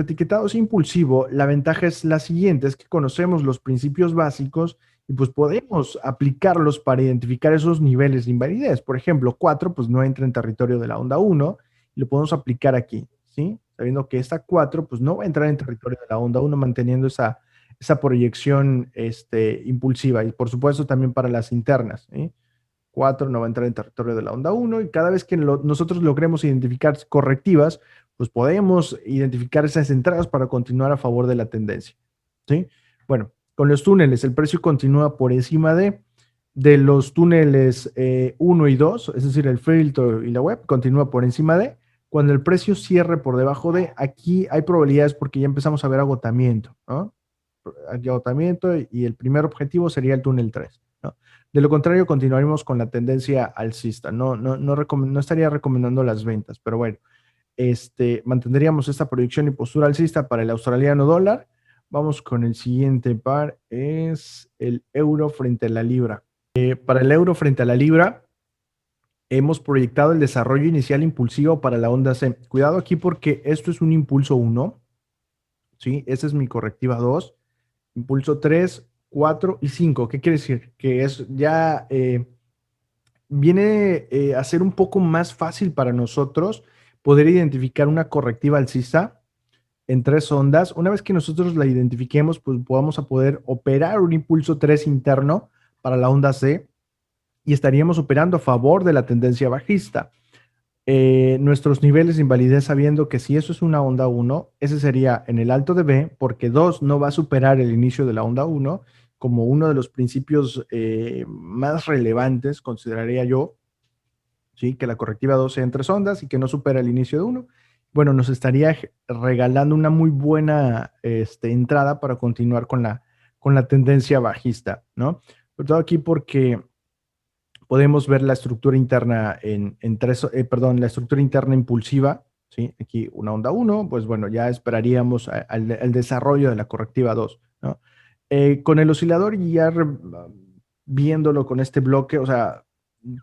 Etiquetado es impulsivo, la ventaja es la siguiente, es que conocemos los principios básicos y pues podemos aplicarlos para identificar esos niveles de invalidez. Por ejemplo, 4 pues no entra en territorio de la onda 1 y lo podemos aplicar aquí, ¿sí? Sabiendo que esta 4 pues no va a entrar en territorio de la onda 1 manteniendo esa proyección impulsiva y por supuesto también para las internas, ¿sí? 4 no va a entrar en territorio de la onda 1 y cada vez que nosotros logremos identificar correctivas, pues podemos identificar esas entradas para continuar a favor de la tendencia, ¿sí? Bueno, con los túneles el precio continúa por encima de los túneles 1 y 2, es decir, el filtro y la web continúa por encima de. Cuando el precio cierre por debajo de, aquí hay probabilidades porque ya empezamos a ver agotamiento, ¿no? Agotamiento y el primer objetivo sería el túnel 3, ¿no? De lo contrario, continuaremos con la tendencia alcista. No estaría recomendando las ventas, pero bueno, mantendríamos esta proyección y postura alcista para el australiano dólar. Vamos con el siguiente par, es el euro frente a la libra. Para el euro frente a la libra, hemos proyectado el desarrollo inicial impulsivo para la onda C. Cuidado aquí porque esto es un impulso 1, ¿sí? Esa es mi correctiva 2. Impulso 3, 4 y 5. ¿Qué quiere decir? Que es ya viene a ser un poco más fácil para nosotros poder identificar una correctiva alcista en 3 ondas. Una vez que nosotros la identifiquemos, pues podamos a poder operar un impulso 3 interno para la onda C y estaríamos operando a favor de la tendencia bajista. Nuestros niveles de invalidez sabiendo que si eso es una onda 1, ese sería en el alto de B, porque 2 no va a superar el inicio de la onda 1, como uno de los principios más relevantes, consideraría yo, ¿sí? Que la correctiva 2 sea en 3 ondas y que no supera el inicio de 1. Bueno, nos estaría regalando una muy buena entrada para continuar con la tendencia bajista, ¿no? Sobre todo aquí porque podemos ver la estructura interna la estructura interna impulsiva, ¿sí? Aquí una onda 1, pues bueno, ya esperaríamos al desarrollo de la correctiva 2, ¿no? Con el oscilador y ya viéndolo con este bloque, o sea,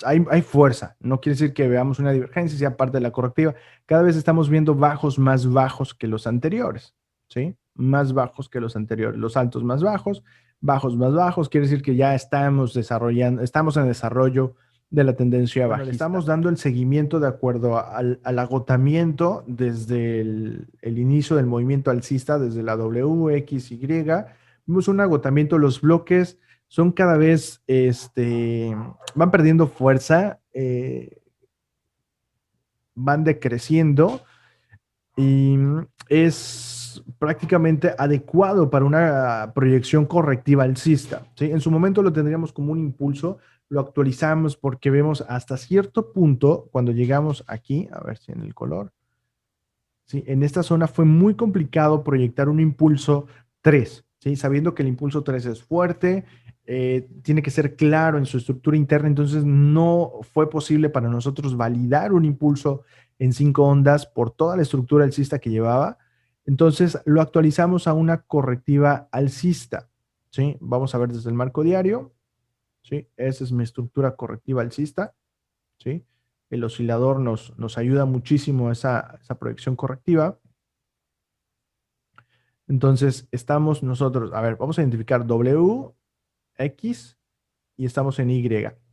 hay fuerza, no quiere decir que veamos una divergencia, sea parte de la correctiva. Cada vez estamos viendo bajos más bajos que los anteriores, ¿sí? Más bajos que los anteriores, los altos más bajos más bajos, quiere decir que ya estamos en desarrollo de la tendencia bajista. Le estamos dando el seguimiento de acuerdo al agotamiento desde el inicio del movimiento alcista, desde la W, X, Y. Vimos un agotamiento, los bloques son cada vez, van perdiendo fuerza, van decreciendo y es prácticamente adecuado para una proyección correctiva alcista, ¿sí? En su momento lo tendríamos como un impulso, lo actualizamos porque vemos hasta cierto punto, cuando llegamos aquí, a ver si en el color, ¿sí? En esta zona fue muy complicado proyectar un impulso 3, ¿sí? Sabiendo que el impulso 3 es fuerte, tiene que ser claro en su estructura interna, entonces no fue posible para nosotros validar un impulso en 5 ondas por toda la estructura alcista que llevaba. Entonces lo actualizamos a una correctiva alcista, ¿sí? Vamos a ver desde el marco diario, ¿sí? Esa es mi estructura correctiva alcista, ¿sí? El oscilador nos ayuda muchísimo a esa proyección correctiva. Entonces estamos nosotros, a ver, vamos a identificar W, X y estamos en Y.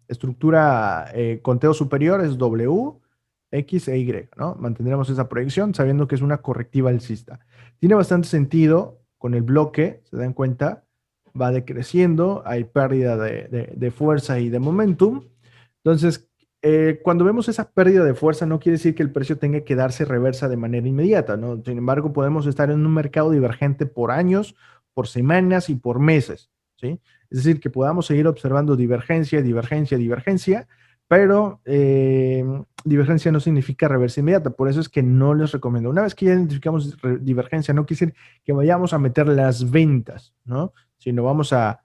Estructura conteo superior es W, X e Y, ¿no? Mantendremos esa proyección sabiendo que es una correctiva alcista. Tiene bastante sentido con el bloque, se dan cuenta, va decreciendo, hay pérdida de fuerza y de momentum. Entonces, cuando vemos esa pérdida de fuerza, no quiere decir que el precio tenga que darse reversa de manera inmediata, ¿no? Sin embargo, podemos estar en un mercado divergente por años, por semanas y por meses, ¿sí? Es decir, que podamos seguir observando divergencia, divergencia, divergencia, pero divergencia no significa reversa inmediata, por eso es que no les recomiendo. Una vez que ya identificamos divergencia, no quiere decir que vayamos a meter las ventas, ¿no? Sino vamos a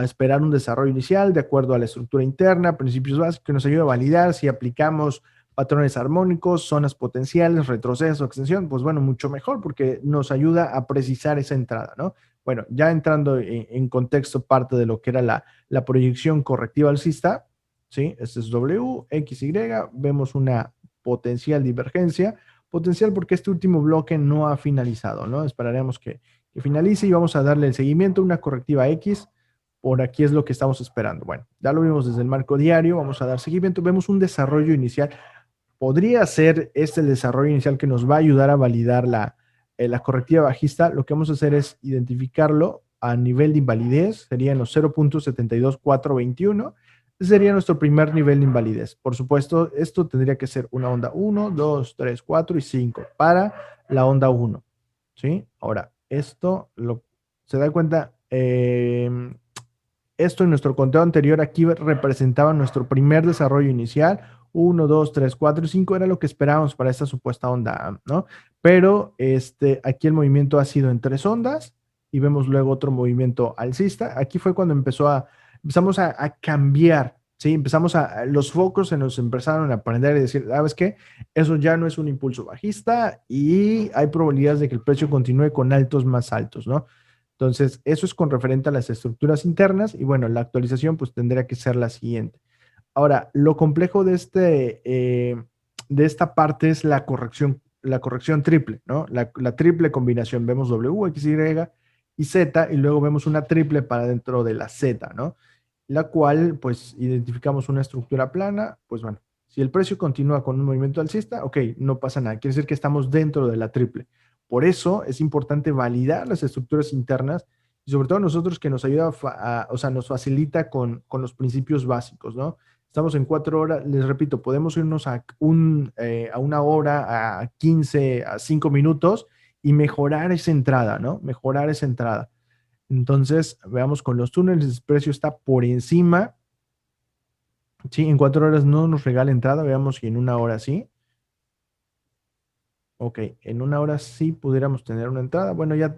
esperar un desarrollo inicial de acuerdo a la estructura interna, principios básicos que nos ayuda a validar si aplicamos patrones armónicos, zonas potenciales, retroceso, extensión, pues bueno, mucho mejor porque nos ayuda a precisar esa entrada, ¿no? Bueno, ya entrando en contexto parte de lo que era la proyección correctiva alcista, ¿sí? Este es W, X, Y, vemos una potencial divergencia, potencial porque este último bloque no ha finalizado, ¿no? Esperaremos que finalice y vamos a darle el seguimiento, una correctiva X. Por aquí es lo que estamos esperando. Bueno, ya lo vimos desde el marco diario, vamos a dar seguimiento, vemos un desarrollo inicial. Podría ser este el desarrollo inicial que nos va a ayudar a validar la correctiva bajista. Lo que vamos a hacer es identificarlo a nivel de invalidez, sería en los 0.72421. Sería nuestro primer nivel de invalidez. Por supuesto, esto tendría que ser una onda 1, 2, 3, 4 y 5 para la onda 1. ¿Sí? Ahora, se da cuenta, esto en nuestro conteo anterior aquí representaba nuestro primer desarrollo inicial. 1, 2, 3, 4 y 5 era lo que esperábamos para esta supuesta onda, ¿no? Pero aquí el movimiento ha sido en 3 ondas y vemos luego otro movimiento alcista. Aquí fue cuando empezamos a cambiar, ¿sí? Los focos se nos empezaron a prender y decir, ¿sabes qué? Eso ya no es un impulso bajista y hay probabilidades de que el precio continúe con altos más altos, ¿no? Entonces, eso es con referente a las estructuras internas y bueno, la actualización pues tendría que ser la siguiente. Ahora, lo complejo de esta parte es la corrección triple, ¿no? La triple combinación. Vemos W, X, Y y Z y luego vemos una triple para dentro de la Z, ¿no? La cual pues identificamos una estructura plana, pues bueno, si el precio continúa con un movimiento alcista, ok, no pasa nada, quiere decir que estamos dentro de la triple. Por eso es importante validar las estructuras internas y sobre todo nosotros que nos ayuda, o sea, nos facilita con los principios básicos, ¿no? Estamos en 4 horas, les repito, podemos irnos a una hora, a 15, a 5 minutos y mejorar esa entrada, ¿no? Mejorar esa entrada. Entonces, veamos con los túneles, el precio está por encima. Sí, en 4 horas no nos regala entrada, veamos si en una hora sí. Ok, en una hora sí pudiéramos tener una entrada. Bueno, ya,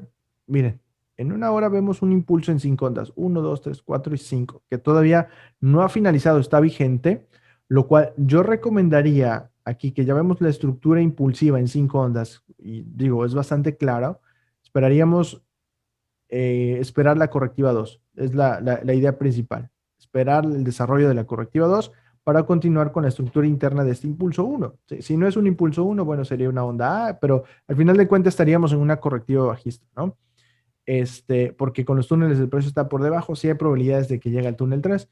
miren, en una hora vemos un impulso en 5 ondas. 1, 2, 3, 4 y 5, que todavía no ha finalizado, está vigente, lo cual yo recomendaría aquí que ya vemos la estructura impulsiva en 5 ondas, y digo, es bastante claro, esperaríamos esperar la correctiva 2. Es la idea principal. Esperar el desarrollo de la correctiva 2 para continuar con la estructura interna de este impulso 1. Si no es un impulso 1, bueno, sería una onda A, pero al final de cuentas estaríamos en una correctiva bajista, ¿no? Porque con los túneles el precio está por debajo, sí hay probabilidades de que llegue al túnel 3,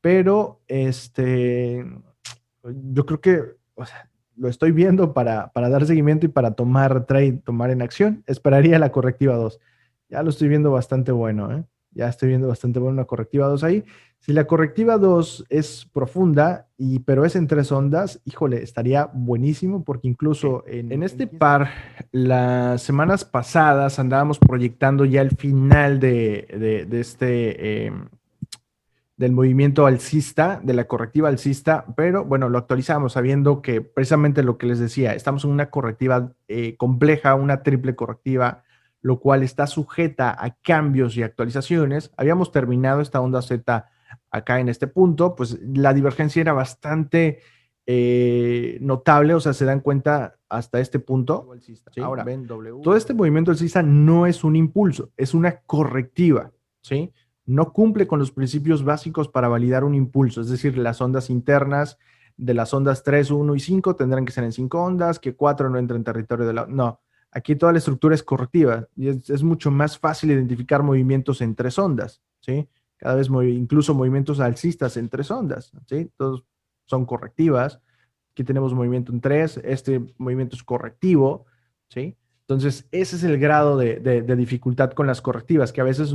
pero yo creo que, o sea, lo estoy viendo para dar seguimiento y para tomar trade, tomar en acción. Esperaría la correctiva 2. Ya lo estoy viendo bastante bueno, ¿eh? Ya estoy viendo bastante bueno una correctiva 2 ahí. Si la correctiva 2 es profunda, pero es en 3 ondas, híjole, estaría buenísimo porque incluso en este par, las semanas pasadas andábamos proyectando ya el final del movimiento alcista, de la correctiva alcista, pero bueno, lo actualizamos sabiendo que precisamente lo que les decía, estamos en una correctiva compleja, una triple correctiva, lo cual está sujeta a cambios y actualizaciones. Habíamos terminado esta onda Z acá en este punto, pues la divergencia era bastante notable, o sea, se dan cuenta hasta este punto. ¿Sí? Ahora, todo este movimiento alcista no es un impulso, es una correctiva, ¿sí? No cumple con los principios básicos para validar un impulso, es decir, las ondas internas de las ondas 3, 1 y 5 tendrán que ser en 5 ondas, que 4 no entra en territorio de la... No, aquí toda la estructura es correctiva y es mucho más fácil identificar movimientos en 3 ondas, ¿sí? Cada vez incluso movimientos alcistas en 3 ondas, ¿sí? Todos son correctivas. Aquí tenemos movimiento en 3, este movimiento es correctivo, ¿sí? Entonces, ese es el grado de dificultad con las correctivas, que a veces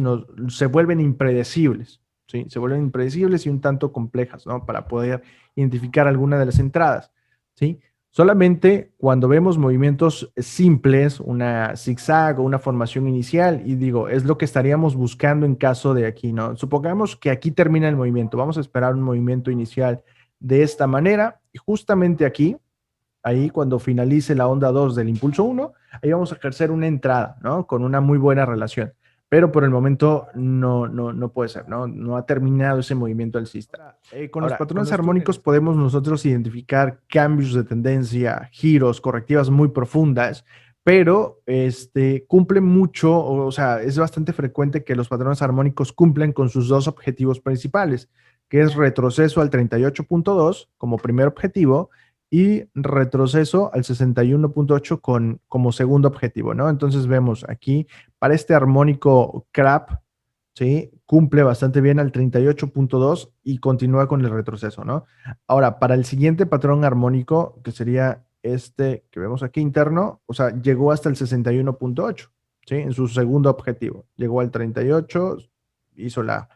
se vuelven impredecibles, ¿sí? Se vuelven impredecibles y un tanto complejas, ¿no? Para poder identificar alguna de las entradas, ¿sí? Solamente cuando vemos movimientos simples, una zigzag o una formación inicial, y digo, es lo que estaríamos buscando en caso de aquí, ¿no? Supongamos que aquí termina el movimiento, vamos a esperar un movimiento inicial de esta manera, y justamente aquí, ahí cuando finalice la onda 2 del impulso 1, ahí vamos a ejercer una entrada, ¿no? Con una muy buena relación. Pero por el momento no puede ser, ¿no? No ha terminado ese movimiento alcista. Con los patrones armónicos podemos nosotros identificar cambios de tendencia, giros, correctivas muy profundas, pero cumple mucho, o sea, es bastante frecuente que los patrones armónicos cumplen con sus dos objetivos principales, que es retroceso al 38.2 como primer objetivo y retroceso al 61.8 como segundo objetivo, ¿no? Entonces vemos aquí, para este armónico CRAP, ¿sí? Cumple bastante bien al 38.2 y continúa con el retroceso, ¿no? Ahora, para el siguiente patrón armónico, que sería este que vemos aquí interno, o sea, llegó hasta el 61.8, ¿sí? En su segundo objetivo. Llegó al 38, hizo la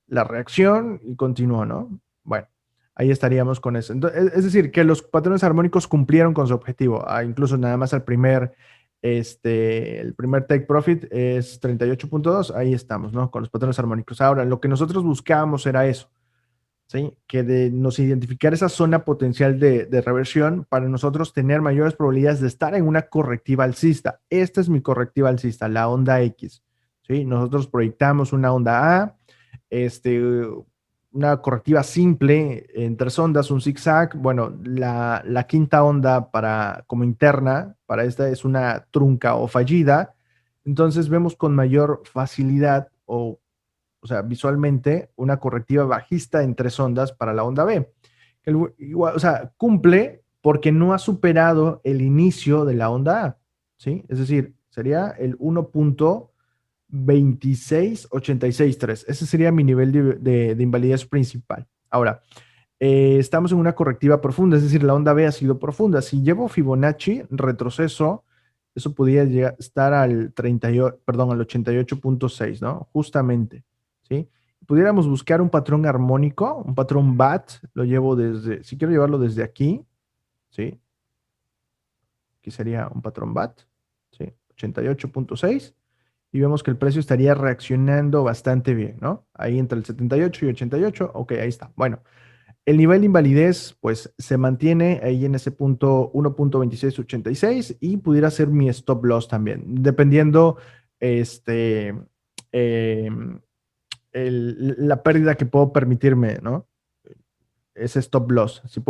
reacción y continuó, ¿no? Bueno, ahí estaríamos con eso. Entonces, es decir, que los patrones armónicos cumplieron con su objetivo. Incluso nada más el primer take profit es 38.2, ahí estamos, ¿no? Con los patrones armónicos. Ahora, lo que nosotros buscábamos era eso, ¿sí? Que nos identificar esa zona potencial de reversión para nosotros tener mayores probabilidades de estar en una correctiva alcista. Esta es mi correctiva alcista, la onda X, ¿sí? Nosotros proyectamos una onda A, este, una correctiva simple en tres ondas, un zigzag. Bueno, la quinta onda como interna para esta es una trunca o fallida. Entonces vemos con mayor facilidad o sea, visualmente una correctiva bajista en tres ondas para la onda B. Igual, o sea, cumple porque no ha superado el inicio de la onda A, ¿sí? Es decir, sería el 1.26863. Ese sería mi nivel de invalidez principal. Ahora, estamos en una correctiva profunda, es decir, la onda B ha sido profunda. Si llevo Fibonacci, retroceso, eso podría estar al 38, perdón, al 88.6, ¿no? Justamente, ¿sí? Pudiéramos buscar un patrón armónico, un patrón BAT, lo llevo si quiero llevarlo desde aquí, ¿sí? Aquí sería un patrón BAT, ¿sí? 88.6 y vemos que el precio estaría reaccionando bastante bien, ¿no? Ahí entre el 78 y 88, ok, ahí está. Bueno, el nivel de invalidez, pues, se mantiene ahí en ese punto 1.2686 y pudiera ser mi stop loss también, dependiendo, em, la pérdida que puedo permitirme, ¿no? Ese stop loss. Si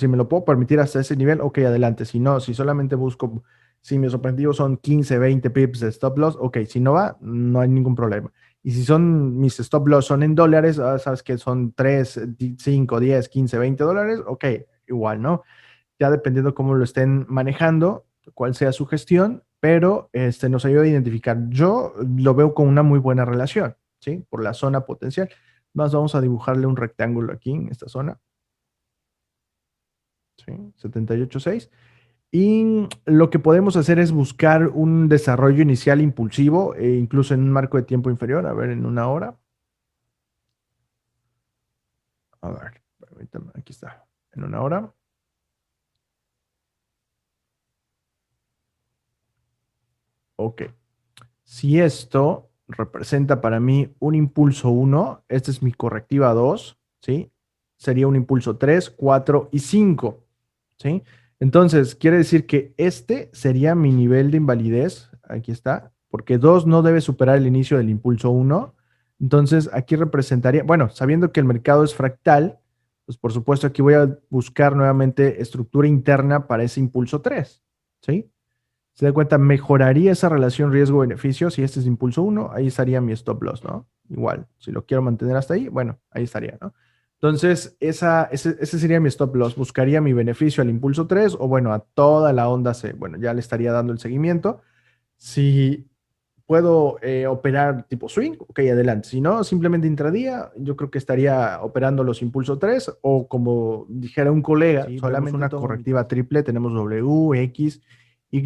me lo puedo permitir hasta ese nivel, ok, adelante. Si no, si solamente busco, si mis objetivos son 15, 20 pips de stop loss, ok, si no va, no hay ningún problema. Y si mis stop loss son en dólares, sabes que son 3, 5, 10, 15, 20 dólares, ok, igual, ¿no? Ya dependiendo cómo lo estén manejando, cuál sea su gestión, pero nos ayuda a identificar. Yo lo veo con una muy buena relación, ¿sí? Por la zona potencial. Más vamos a dibujarle un rectángulo aquí en esta zona. ¿Sí? 78.6. Y lo que podemos hacer es buscar un desarrollo inicial impulsivo, incluso en un marco de tiempo inferior, a ver, en una hora. A ver, permítame, aquí está, en una hora. Ok. Si esto representa para mí un impulso 1, esta es mi correctiva 2, ¿sí? Sería un impulso 3, 4 y 5, ¿sí? Entonces, quiere decir que este sería mi nivel de invalidez, aquí está, porque 2 no debe superar el inicio del impulso 1. Entonces, aquí representaría, bueno, sabiendo que el mercado es fractal, pues por supuesto aquí voy a buscar nuevamente estructura interna para ese impulso 3, ¿sí? Se da cuenta, mejoraría esa relación riesgo-beneficio si este es impulso 1, ahí estaría mi stop loss, ¿no? Igual, si lo quiero mantener hasta ahí, bueno, ahí estaría, ¿no? Entonces, ese sería mi stop loss. Buscaría mi beneficio al impulso 3 o, bueno, a toda la onda C. Bueno, ya le estaría dando el seguimiento. Si puedo operar tipo swing, ok, adelante. Si no, simplemente intradía, yo creo que estaría operando los impulso 3 o como dijera un colega, sí, solamente una correctiva triple, tenemos W, X, Y,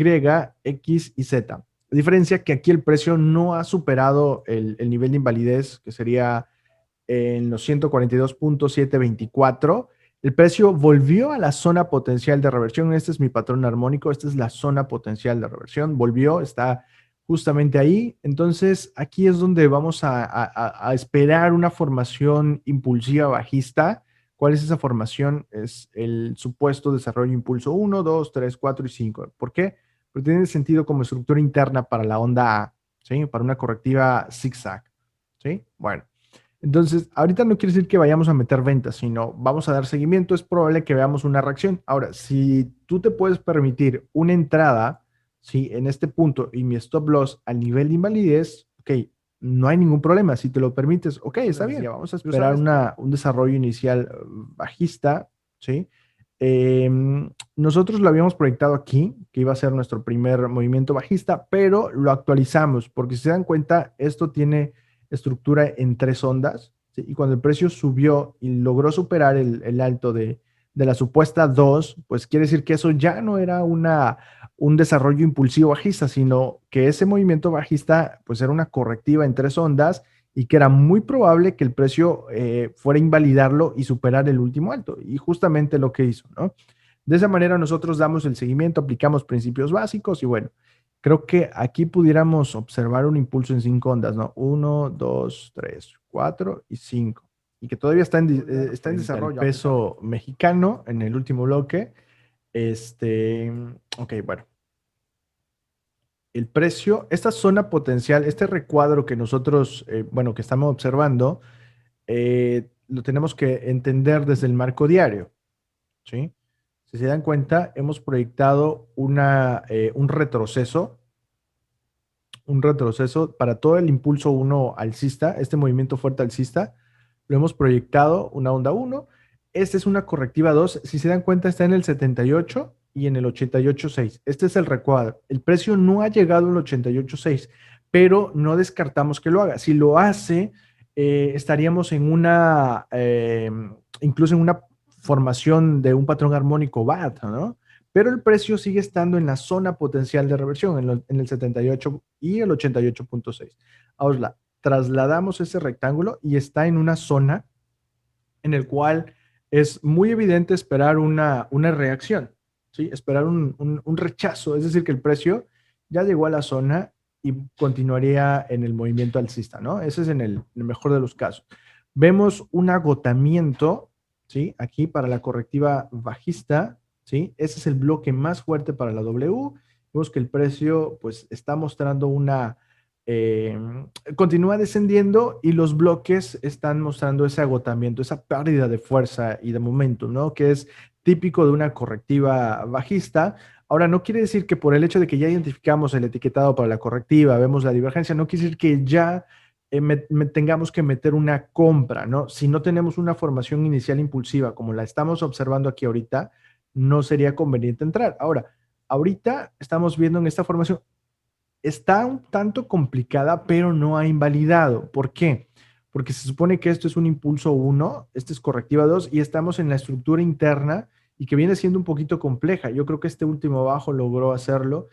X y Z. La diferencia que aquí el precio no ha superado el nivel de invalidez, que sería en los 142.724. El precio volvió a la zona potencial de reversión. Este es mi patrón armónico. Esta es la zona potencial de reversión. Volvió, está justamente ahí. Entonces, aquí es donde vamos a esperar una formación impulsiva bajista. ¿Cuál es esa formación? Es el supuesto desarrollo impulso 1, 2, 3, 4 y 5. ¿Por qué? Porque tiene sentido como estructura interna para la onda A, ¿sí? Para una correctiva zigzag, ¿sí? Bueno. Entonces, ahorita no quiere decir que vayamos a meter ventas, sino vamos a dar seguimiento. Es probable que veamos una reacción. Ahora, si tú te puedes permitir una entrada, ¿sí? En este punto y mi stop loss al nivel de invalidez, ok, no hay ningún problema. Si te lo permites, ok, está bien. Vamos a esperar un desarrollo inicial bajista, ¿sí? Nosotros lo habíamos proyectado aquí, que iba a ser nuestro primer movimiento bajista, pero lo actualizamos, porque si se dan cuenta, esto tiene estructura en tres ondas, ¿sí? Y cuando el precio subió y logró superar el alto de la supuesta 2, pues quiere decir que eso ya no era un desarrollo impulsivo bajista, sino que ese movimiento bajista pues era una correctiva en tres ondas y que era muy probable que el precio fuera a invalidarlo y superar el último alto, y justamente lo que hizo, ¿no? De esa manera nosotros damos el seguimiento, aplicamos principios básicos y bueno, creo que aquí pudiéramos observar un impulso en cinco ondas, ¿no? Uno, dos, tres, cuatro y cinco. Y que todavía está en desarrollo. El peso mexicano en el último bloque. Este, ok, bueno. El precio, esta zona potencial, este recuadro que nosotros, bueno, que estamos observando, lo tenemos que entender desde el marco diario, ¿sí? Si se dan cuenta, hemos proyectado un retroceso para todo el impulso uno alcista, este movimiento fuerte alcista, lo hemos proyectado una onda uno. Esta es una correctiva 2. Si se dan cuenta, está en el 78 y en el 88.6. Este es el recuadro. El precio no ha llegado al 88.6, pero no descartamos que lo haga. Si lo hace, estaríamos en incluso en una formación de un patrón armónico BAT, ¿no? Pero el precio sigue estando en la zona potencial de reversión, en el 78 y el 88.6. Ahora, trasladamos ese rectángulo y está en una zona en el cual es muy evidente esperar una reacción, ¿sí? Esperar un rechazo, es decir, que el precio ya llegó a la zona y continuaría en el movimiento alcista, ¿no? Ese es en el mejor de los casos. Vemos un agotamiento, ¿sí? Aquí para la correctiva bajista, ¿sí? Ese es el bloque más fuerte para la W. Vemos que el precio, pues, está mostrando eh, continúa descendiendo y los bloques están mostrando ese agotamiento, esa pérdida de fuerza y de momento, ¿no? Que es típico de una correctiva bajista. Ahora, no quiere decir que por el hecho de que ya identificamos el etiquetado para la correctiva, vemos la divergencia, no quiere decir que ya tengamos que meter una compra, ¿no? Si no tenemos una formación inicial impulsiva como la estamos observando aquí ahorita, no sería conveniente entrar. Ahora, ahorita estamos viendo en esta formación, está un tanto complicada, pero no ha invalidado. ¿Por qué? Porque se supone que esto es un impulso 1, este es correctiva 2 y estamos en la estructura interna y que viene siendo un poquito compleja. Yo creo que este último bajo logró hacerlo.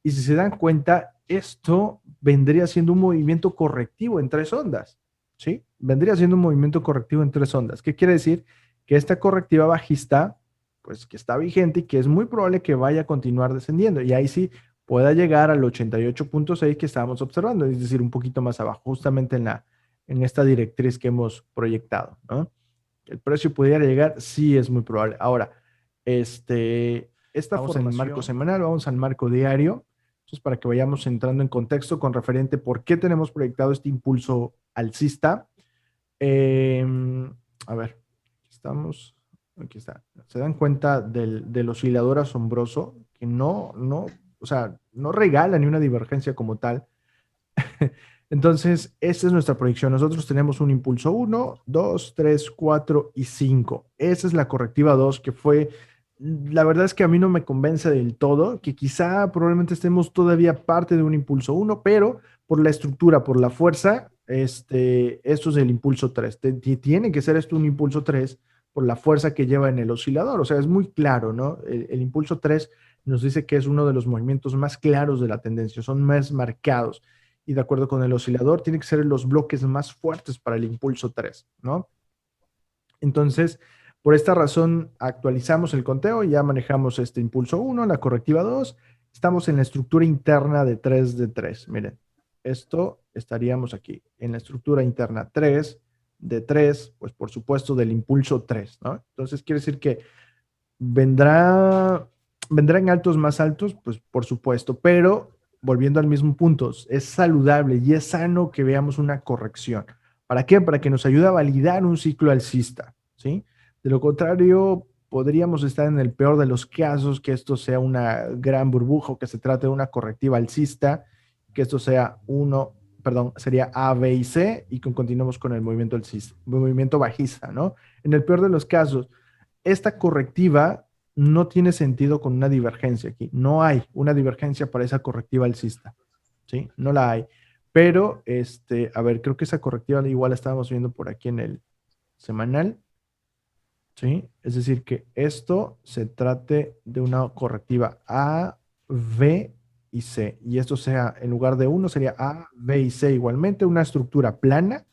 Y si se dan cuenta, esto vendría siendo un movimiento correctivo en tres ondas, ¿sí? Vendría siendo un movimiento correctivo en tres ondas. ¿Qué quiere decir? Que esta correctiva bajista, pues que está vigente y que es muy probable que vaya a continuar descendiendo. Y ahí sí pueda llegar al 88.6 que estábamos observando, es decir, un poquito más abajo, justamente en esta directriz que hemos proyectado, ¿no? El precio pudiera llegar, sí es muy probable. Ahora, esta vamos en el marco semanal, vamos al marco diario, entonces para que vayamos entrando en contexto con referente por qué tenemos proyectado este impulso alcista. Eh, a ver, aquí está. ¿Se dan cuenta del oscilador asombroso? Que o sea, no regala ni una divergencia como tal. Entonces, esta es nuestra proyección. Nosotros tenemos un impulso 1, 2, 3, 4 y 5. Esa es la correctiva 2 que fue, la verdad es que a mí no me convence del todo, que quizá probablemente estemos todavía parte de un impulso 1, pero por la estructura, por la fuerza, esto es el impulso 3. Tiene que ser esto un impulso 3 por la fuerza que lleva en el oscilador. O sea, es muy claro, ¿no? El impulso 3 nos dice que es uno de los movimientos más claros de la tendencia, son más marcados y de acuerdo con el oscilador, tiene que ser los bloques más fuertes para el impulso 3, ¿no? Entonces, por esta razón, actualizamos el conteo, ya manejamos este impulso 1, la correctiva 2, estamos en la estructura interna de 3 de 3. Miren, esto estaríamos aquí, en la estructura interna 3 de 3, pues por supuesto del impulso 3, ¿no? Entonces, quiere decir que vendrán altos más altos, pues por supuesto, pero volviendo al mismo punto, es saludable y es sano que veamos una corrección. ¿Para qué? Para que nos ayude a validar un ciclo alcista, ¿sí? De lo contrario, podríamos estar en el peor de los casos, que esto sea una gran burbuja o que se trate de una correctiva alcista, que esto sea sería A, B y C y continuemos con el movimiento alcista, movimiento bajista, ¿no? En el peor de los casos, esta correctiva no tiene sentido con una divergencia aquí. No hay una divergencia para esa correctiva alcista, ¿sí? No la hay. Pero, a ver, creo que esa correctiva igual la estábamos viendo por aquí en el semanal, ¿sí? Es decir, que esto se trate de una correctiva A, B y C. Y esto sea, en lugar de uno, sería A, B y C igualmente, una estructura plana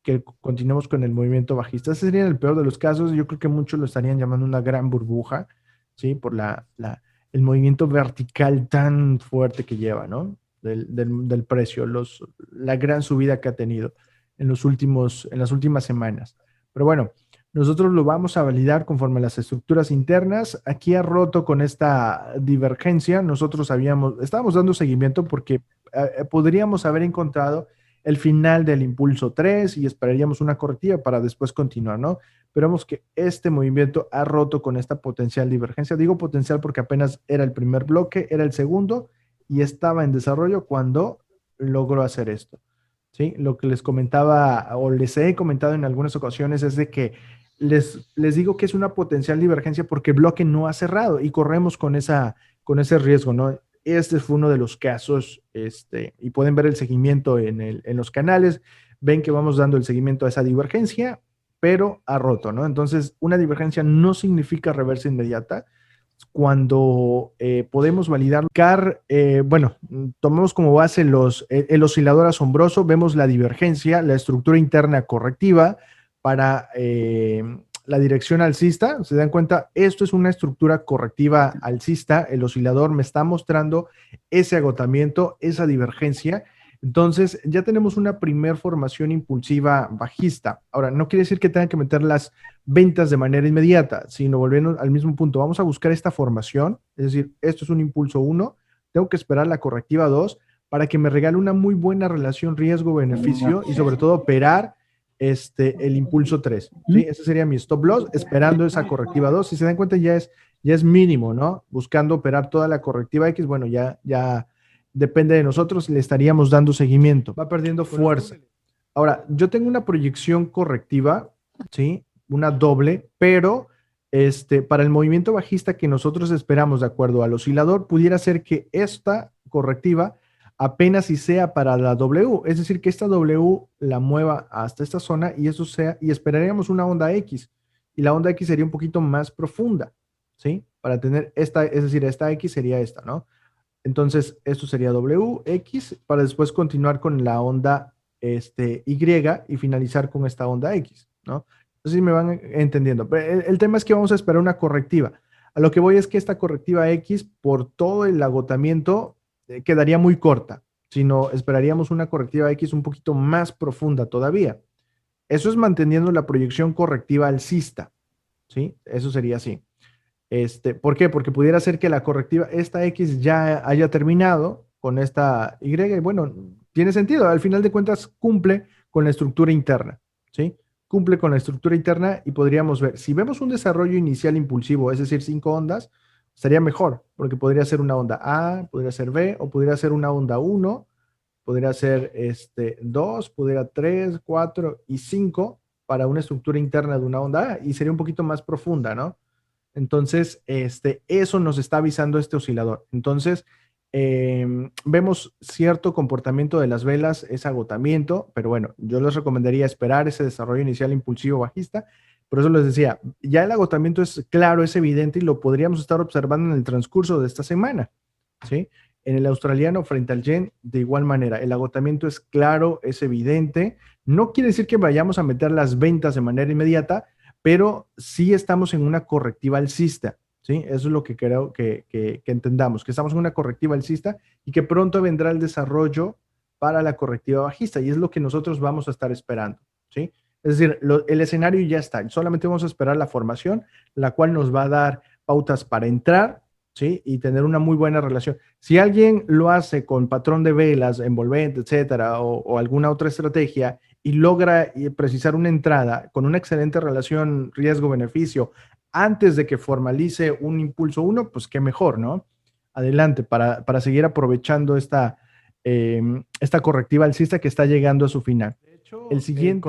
que continuemos con el movimiento bajista. Ese sería el peor de los casos. Yo creo que muchos lo estarían llamando una gran burbuja, ¿sí? Por el movimiento vertical tan fuerte que lleva, ¿no? Del precio, la gran subida que ha tenido en las últimas semanas. Pero bueno, nosotros lo vamos a validar conforme a las estructuras internas. Aquí ha roto con esta divergencia. Nosotros estábamos dando seguimiento porque podríamos haber encontrado el final del impulso 3 y esperaríamos una correctiva para después continuar, ¿no? Pero vemos que este movimiento ha roto con esta potencial divergencia. Digo potencial porque apenas era el primer bloque, era el segundo y estaba en desarrollo cuando logró hacer esto, ¿sí? Lo que les comentaba o les he comentado en algunas ocasiones es de que les digo que es una potencial divergencia porque el bloque no ha cerrado y corremos con ese riesgo, ¿no? Este fue uno de los casos, y pueden ver el seguimiento en los canales, ven que vamos dando el seguimiento a esa divergencia, pero ha roto, ¿no? Entonces, una divergencia no significa reversa inmediata. Cuando podemos validar, bueno, tomamos como base el oscilador asombroso, vemos la divergencia, la estructura interna correctiva para la dirección alcista. Se dan cuenta, esto es una estructura correctiva alcista, el oscilador me está mostrando ese agotamiento, esa divergencia. Entonces, ya tenemos una primer formación impulsiva bajista. Ahora, no quiere decir que tengan que meter las ventas de manera inmediata, sino volviendo al mismo punto. Vamos a buscar esta formación, es decir, esto es un impulso 1, tengo que esperar la correctiva 2 para que me regale una muy buena relación riesgo-beneficio y sobre todo operar el impulso 3, ¿sí? Ese sería mi stop loss, esperando esa correctiva 2. Si se dan cuenta, ya es mínimo, ¿no? Buscando operar toda la correctiva X, bueno, ya depende de nosotros, le estaríamos dando seguimiento. Va perdiendo fuerza. Ahora, yo tengo una proyección correctiva, ¿sí? Una doble, pero para el movimiento bajista que nosotros esperamos de acuerdo al oscilador, pudiera ser que esta correctiva apenas si sea para la W, es decir, que esta W la mueva hasta esta zona y eso sea, y esperaríamos una onda X, y la onda X sería un poquito más profunda, ¿sí? Para tener esta, es decir, esta X sería esta, ¿no? Entonces, esto sería W, X, para después continuar con la onda Y y finalizar con esta onda X, ¿no? No sé si me van entendiendo. Pero el tema es que vamos a esperar una correctiva. A lo que voy es que esta correctiva X, por todo el agotamiento, quedaría muy corta, sino esperaríamos una correctiva X un poquito más profunda todavía. Eso es manteniendo la proyección correctiva alcista, ¿sí? Eso sería así. ¿Por qué? Porque pudiera ser que la correctiva, esta X ya haya terminado con esta Y, y bueno, tiene sentido, al final de cuentas cumple con la estructura interna, ¿sí? Cumple con la estructura interna y podríamos ver, si vemos un desarrollo inicial impulsivo, es decir, 5 ondas, estaría mejor, porque podría ser una onda A, podría ser B, o podría ser una onda 1, podría ser 2, podría 3, 4 y 5 para una estructura interna de una onda A, y sería un poquito más profunda, ¿no? Entonces, eso nos está avisando este oscilador. Entonces, vemos cierto comportamiento de las velas, es agotamiento, pero bueno, yo les recomendaría esperar ese desarrollo inicial impulsivo bajista. Por eso les decía, ya el agotamiento es claro, es evidente y lo podríamos estar observando en el transcurso de esta semana, ¿sí? En el australiano frente al yen, de igual manera, el agotamiento es claro, es evidente. No quiere decir que vayamos a meter las ventas de manera inmediata, pero sí estamos en una correctiva alcista, ¿sí? Eso es lo que creo que entendamos, que estamos en una correctiva alcista y que pronto vendrá el desarrollo para la correctiva bajista y es lo que nosotros vamos a estar esperando, ¿sí? Es decir, el escenario ya está, solamente vamos a esperar la formación, la cual nos va a dar pautas para entrar, ¿sí? Y tener una muy buena relación. Si alguien lo hace con patrón de velas, envolvente, etcétera, o alguna otra estrategia y logra precisar una entrada con una excelente relación riesgo-beneficio antes de que formalice un impulso 1, pues qué mejor, ¿no? Adelante, para seguir aprovechando esta correctiva alcista que está llegando a su final. De hecho, el siguiente,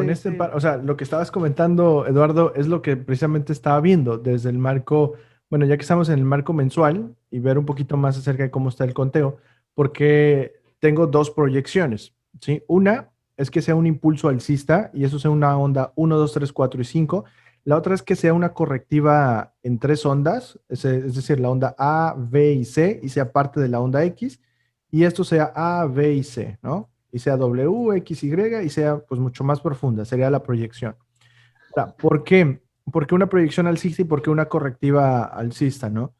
o sea, lo que estabas comentando, Eduardo, es lo que precisamente estaba viendo desde el marco Bueno, ya que estamos en el marco mensual y ver un poquito más acerca de cómo está el conteo, porque tengo dos proyecciones, ¿sí? Una es que sea un impulso alcista y eso sea una onda 1, 2, 3, 4 y 5. La otra es que sea una correctiva en tres ondas, es decir, la onda A, B y C, y sea parte de la onda X, y esto sea A, B y C, ¿no? Y sea W, X, Y, y sea pues mucho más profunda, sería la proyección. Ahora, ¿por qué? ¿Por qué una proyección alcista y por qué una correctiva alcista, no?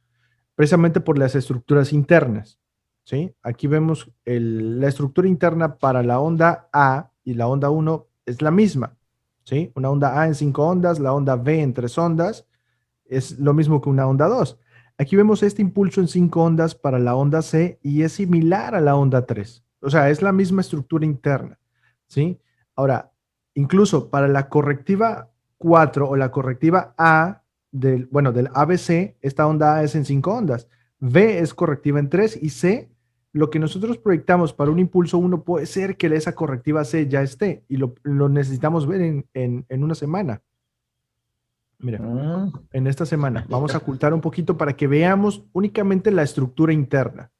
Precisamente por las estructuras internas, ¿sí? Aquí vemos la estructura interna para la onda A y la onda 1 es la misma, ¿sí? Una onda A en 5 ondas, la onda B en 3 ondas, es lo mismo que una onda 2. Aquí vemos este impulso en 5 ondas para la onda C y es similar a la onda 3. O sea, es la misma estructura interna, ¿sí? Ahora, incluso para la correctiva 4 o la correctiva A del ABC, esta onda A es en 5 ondas, B es correctiva en 3 y C, lo que nosotros proyectamos para un impulso 1 puede ser que esa correctiva C ya esté y lo necesitamos ver en una semana. Mira, Mm, en esta semana vamos a ocultar un poquito para que veamos únicamente la estructura interna.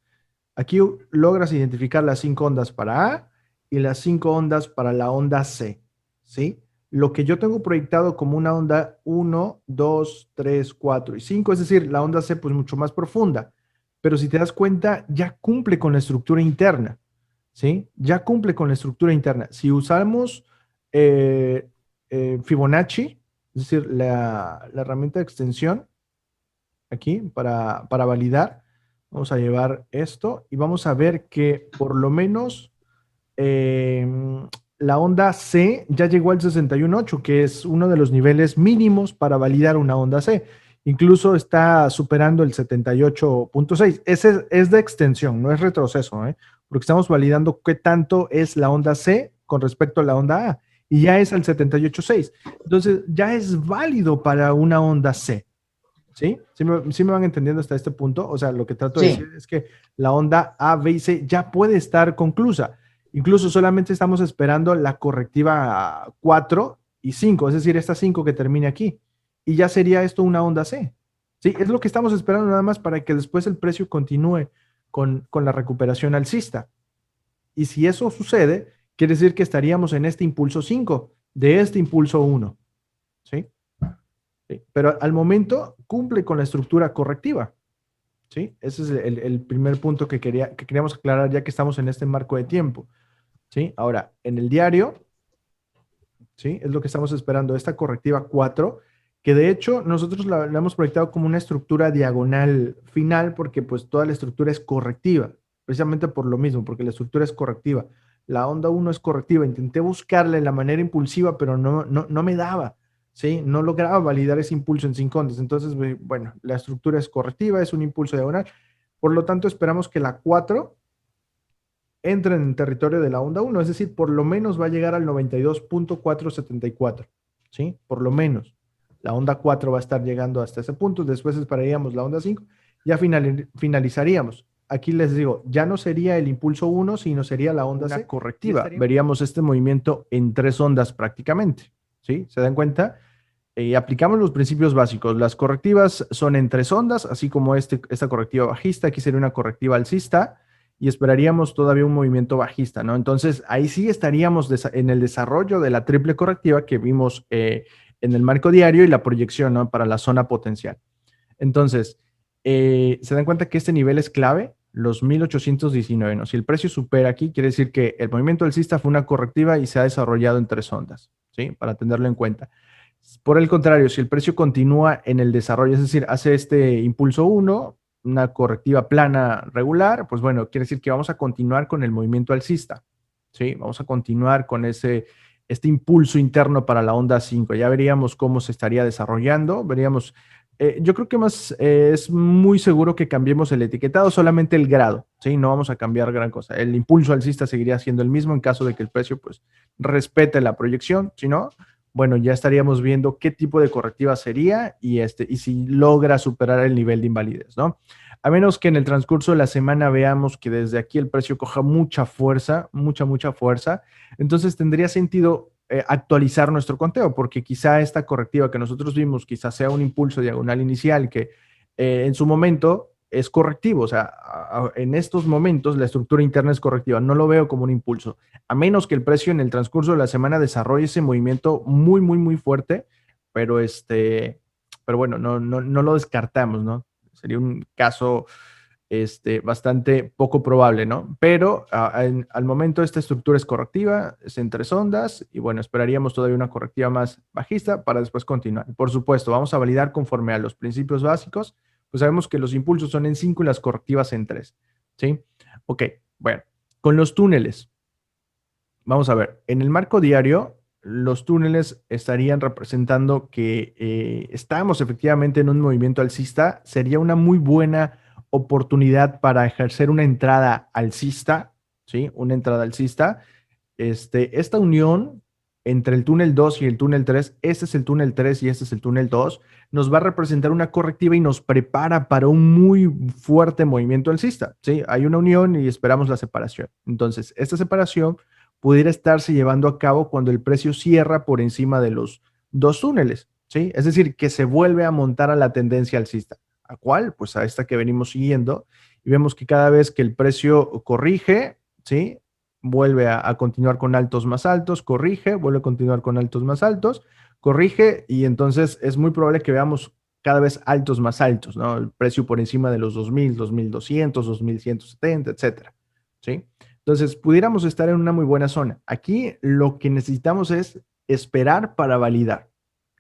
Aquí logras identificar las 5 ondas para A y las 5 ondas para la onda C, ¿sí? Lo que yo tengo proyectado como una onda 1, 2, 3, 4 y 5, es decir, la onda C pues mucho más profunda, pero si te das cuenta ya cumple con la estructura interna, ¿sí? Ya cumple con la estructura interna. Si usamos eh, Fibonacci, es decir, la herramienta de extensión, aquí para validar. Vamos a llevar esto y vamos a ver que por lo menos eh, la onda C ya llegó al 61.8, que es uno de los niveles mínimos para validar una onda C. Incluso está superando el 78.6. Ese es de extensión, no es retroceso, ¿eh? Porque estamos validando qué tanto es la onda C con respecto a la onda A. Y ya es al 78.6. Entonces, ya es válido para una onda C. ¿Sí? ¿Sí me van entendiendo hasta este punto? O sea, lo que trato de decir sí, es que la onda A, B y C ya puede estar conclusa. Incluso solamente estamos esperando la correctiva 4 y 5, es decir, esta 5 que termine aquí. Y ya sería esto una onda C. ¿Sí? Es lo que estamos esperando nada más para que después el precio continúe con la recuperación alcista. Y si eso sucede, quiere decir que estaríamos en este impulso 5 de este impulso 1. ¿Sí? ¿Sí? Pero al momento cumple con la estructura correctiva. ¿Sí? Ese es el primer punto que queríamos aclarar ya que estamos en este marco de tiempo. ¿Sí? Ahora, en el diario, ¿sí? Es lo que estamos esperando, esta correctiva 4, que de hecho nosotros la hemos proyectado como una estructura diagonal final porque pues toda la estructura es correctiva, precisamente por lo mismo, porque la estructura es correctiva. La onda 1 es correctiva, intenté buscarle la manera impulsiva, pero no me daba, ¿sí? No lograba validar ese impulso en 5 ondas. Entonces, bueno, la estructura es correctiva, es un impulso diagonal. Por lo tanto, esperamos que la 4 entra en el territorio de la onda 1, es decir, por lo menos va a llegar al 92.474, ¿sí? Por lo menos. La onda 4 va a estar llegando hasta ese punto, después esperaríamos la onda 5, ya finalizaríamos. Aquí les digo, ya no sería el impulso 1, sino sería la onda C correctiva. Veríamos este movimiento en tres ondas prácticamente, ¿sí? ¿Se dan cuenta? Aplicamos los principios básicos. Las correctivas son en tres ondas, así como esta correctiva bajista, aquí sería una correctiva alcista, y esperaríamos todavía un movimiento bajista, ¿no? Entonces, ahí sí estaríamos en el desarrollo de la triple correctiva que vimos en el marco diario y la proyección, ¿no? Para la zona potencial. Entonces, se dan cuenta que este nivel es clave, los 1819, ¿no? Si el precio supera aquí, quiere decir que el movimiento alcista fue una correctiva y se ha desarrollado en tres ondas, ¿sí? Para tenerlo en cuenta. Por el contrario, si el precio continúa en el desarrollo, es decir, hace este impulso 1, una correctiva plana regular, pues bueno, quiere decir que vamos a continuar con el movimiento alcista, ¿sí? Vamos a continuar con este impulso interno para la onda 5. Ya veríamos cómo se estaría desarrollando, veríamos, yo creo que más es muy seguro que cambiemos el etiquetado, solamente el grado, ¿sí? No vamos a cambiar gran cosa. El impulso alcista seguiría siendo el mismo en caso de que el precio, pues, respete la proyección, si no, bueno, ya estaríamos viendo qué tipo de correctiva sería y si logra superar el nivel de invalidez, ¿no? A menos que en el transcurso de la semana veamos que desde aquí el precio coja mucha fuerza, mucha fuerza, entonces tendría sentido actualizar nuestro conteo, porque quizá esta correctiva que nosotros vimos, quizá sea un impulso diagonal inicial que en su momento es correctivo, o sea, en estos momentos la estructura interna es correctiva, no lo veo como un impulso, a menos que el precio en el transcurso de la semana desarrolle ese movimiento muy, muy, muy fuerte, pero pero bueno, no lo descartamos, ¿no? Sería un caso bastante poco probable, ¿no? Pero al momento esta estructura es correctiva, es en tres ondas y bueno, esperaríamos todavía una correctiva más bajista para después continuar. Por supuesto, vamos a validar conforme a los principios básicos, pues sabemos que los impulsos son en 5 y las correctivas en 3, ¿sí? Ok, bueno, con los túneles, vamos a ver, en el marco diario, los túneles estarían representando que estamos efectivamente en un movimiento alcista. Sería una muy buena oportunidad para ejercer una entrada alcista, ¿sí? Una entrada alcista. Esta unión entre el túnel 2 y el túnel 3, este es el túnel 3 y este es el túnel 2, nos va a representar una correctiva y nos prepara para un muy fuerte movimiento alcista, ¿sí? Hay una unión y esperamos la separación. Entonces, esta separación pudiera estarse llevando a cabo cuando el precio cierra por encima de los dos túneles, ¿sí? Es decir, que se vuelve a montar a la tendencia alcista. ¿A cuál? Pues a esta que venimos siguiendo y vemos que cada vez que el precio corrige, ¿sí? Vuelve a continuar con altos más altos, corrige, vuelve a continuar con altos más altos, corrige y entonces es muy probable que veamos cada vez altos más altos, ¿no? El precio por encima de los 2000, 2200, 2170, etcétera, ¿sí? Entonces, pudiéramos estar en una muy buena zona. Aquí lo que necesitamos es esperar para validar,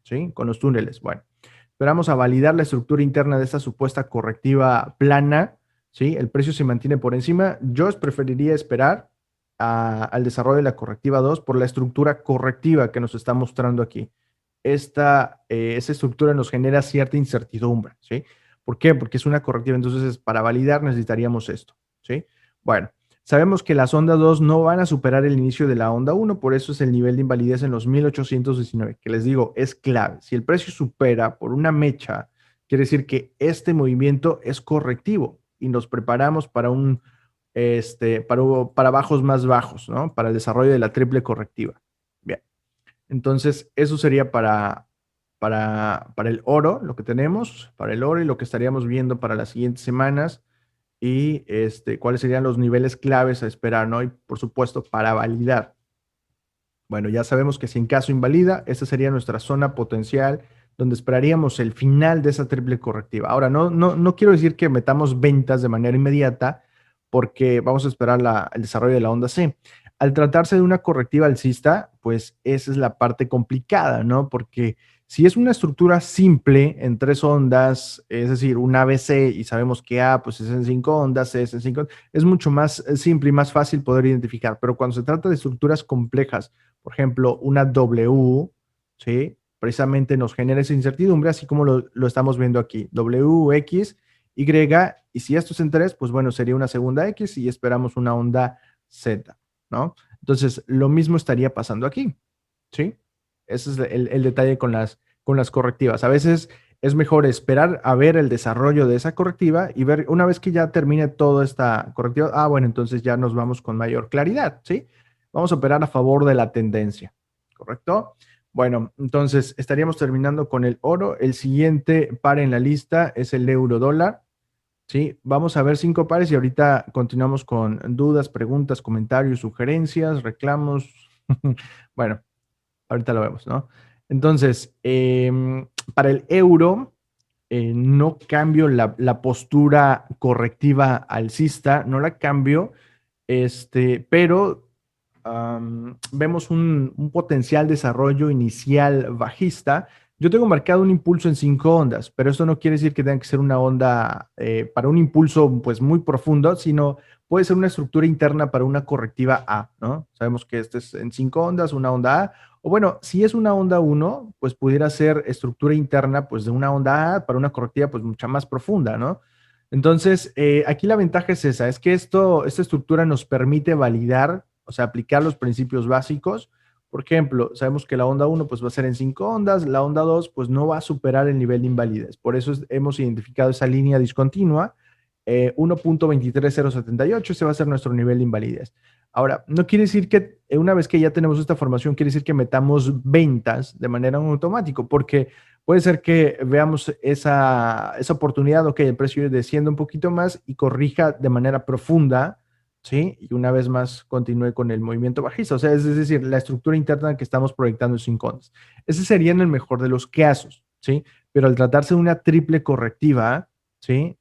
¿sí? Con los túneles. Bueno, esperamos a validar la estructura interna de esta supuesta correctiva plana, ¿sí? El precio se mantiene por encima. Yo preferiría esperar al desarrollo de la correctiva 2 por la estructura correctiva que nos está mostrando aquí. Esa estructura nos genera cierta incertidumbre, ¿sí? ¿Por qué? Porque es una correctiva, entonces para validar necesitaríamos esto, ¿sí? Bueno, sabemos que las ondas 2 no van a superar el inicio de la onda 1, por eso es el nivel de invalidez en los 1819, que les digo, es clave. Si el precio supera por una mecha, quiere decir que este movimiento es correctivo y nos preparamos para para bajos más bajos, ¿no? Para el desarrollo de la triple correctiva. Bien. Entonces, eso sería para el oro, lo que tenemos, para el oro y lo que estaríamos viendo para las siguientes semanas y cuáles serían los niveles claves a esperar, ¿no? Y por supuesto, para validar. Bueno, ya sabemos que si en caso invalida, esta sería nuestra zona potencial donde esperaríamos el final de esa triple correctiva. Ahora, no quiero decir que metamos ventas de manera inmediata porque vamos a esperar el desarrollo de la onda C. Al tratarse de una correctiva alcista, pues esa es la parte complicada, ¿no? Porque si es una estructura simple en tres ondas, es decir, un ABC y sabemos que A pues es en 5 ondas, C es en 5 ondas, es mucho más simple y más fácil poder identificar. Pero cuando se trata de estructuras complejas, por ejemplo, una W, ¿sí? Precisamente nos genera esa incertidumbre, así como lo estamos viendo aquí. W, X, Y, y si esto es en 3, pues bueno, sería una segunda X y esperamos una onda Z, ¿no? Entonces, lo mismo estaría pasando aquí, ¿sí? Ese es el detalle con las correctivas. A veces es mejor esperar a ver el desarrollo de esa correctiva y ver, una vez que ya termine toda esta correctiva, bueno, entonces ya nos vamos con mayor claridad, ¿sí? Vamos a operar a favor de la tendencia, ¿correcto? Bueno, entonces estaríamos terminando con el oro. El siguiente par en la lista es el euro dólar, ¿sí? Vamos a ver 5 pares y ahorita continuamos con dudas, preguntas, comentarios, sugerencias, reclamos. Bueno, ahorita lo vemos, ¿no? Entonces, para el euro, no cambio la postura correctiva alcista, no la cambio, pero vemos un potencial desarrollo inicial bajista. Yo tengo marcado un impulso en 5 ondas, pero esto no quiere decir que tenga que ser una onda para un impulso pues muy profundo, sino puede ser una estructura interna para una correctiva A, ¿no? Sabemos que este es en 5 ondas, una onda A, o bueno, si es una onda 1, pues pudiera ser estructura interna pues de una onda A para una correctiva pues mucha más profunda, ¿no? Entonces, aquí la ventaja es esa, es que esta estructura nos permite validar, o sea, aplicar los principios básicos. Por ejemplo, sabemos que la onda 1 pues va a ser en 5 ondas, la onda 2 pues no va a superar el nivel de invalidez. Por eso hemos identificado esa línea discontinua, 1.23078, ese va a ser nuestro nivel de invalidez. Ahora, no quiere decir que una vez que ya tenemos esta formación, quiere decir que metamos ventas de manera automática, porque puede ser que veamos esa oportunidad, ok, el precio desciende un poquito más y corrija de manera profunda, ¿sí? Y una vez más continúe con el movimiento bajista. O sea, es decir, la estructura interna que estamos proyectando en 5 ondas. Ese sería en el mejor de los casos, ¿sí? Pero al tratarse de una triple correctiva, ¿sí?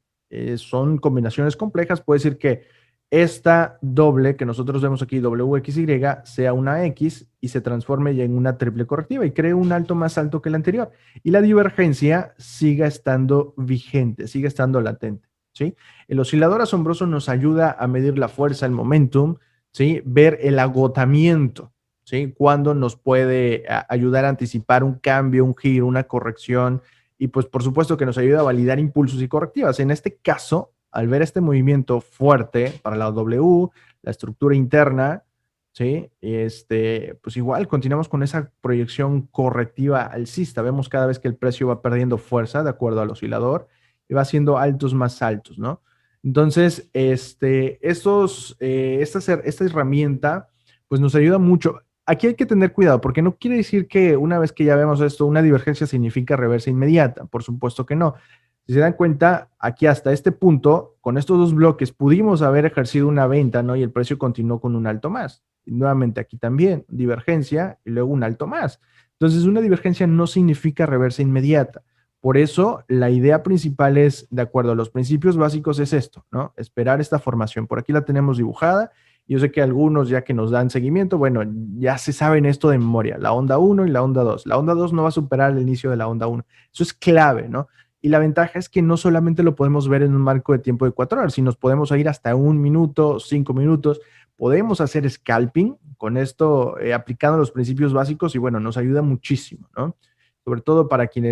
Son combinaciones complejas. Puede decir que esta doble que nosotros vemos aquí, WXY, sea una X y se transforme ya en una triple correctiva y cree un alto más alto que el anterior. Y la divergencia siga estando vigente, siga estando latente, ¿sí? El oscilador asombroso nos ayuda a medir la fuerza, el momentum, ¿sí? Ver el agotamiento, ¿sí? Cuando nos puede ayudar a anticipar un cambio, un giro, una corrección. Y pues por supuesto que nos ayuda a validar impulsos y correctivas. En este caso, al ver este movimiento fuerte para la W, la estructura interna, ¿sí? Pues igual continuamos con esa proyección correctiva alcista. Vemos cada vez que el precio va perdiendo fuerza de acuerdo al oscilador y va haciendo altos más altos, ¿no? Entonces, esta herramienta, pues nos ayuda mucho. Aquí hay que tener cuidado, porque no quiere decir que una vez que ya vemos esto, una divergencia significa reversa inmediata. Por supuesto que no. Si se dan cuenta, aquí hasta este punto, con estos dos bloques, pudimos haber ejercido una venta, ¿no? Y el precio continuó con un alto más. Y nuevamente aquí también, divergencia y luego un alto más. Entonces, una divergencia no significa reversa inmediata. Por eso, la idea principal es, de acuerdo a los principios básicos, es esto, ¿no? Esperar esta formación. Por aquí la tenemos dibujada. Yo sé que algunos ya que nos dan seguimiento, bueno, ya se saben esto de memoria, la onda 1 y la onda 2. La onda 2 no va a superar el inicio de la onda 1. Eso es clave, ¿no? Y la ventaja es que no solamente lo podemos ver en un marco de tiempo de 4 horas, sino nos podemos ir hasta 1 minuto, 5 minutos. Podemos hacer scalping con esto, aplicando los principios básicos y bueno, nos ayuda muchísimo, ¿no? Sobre todo para quienes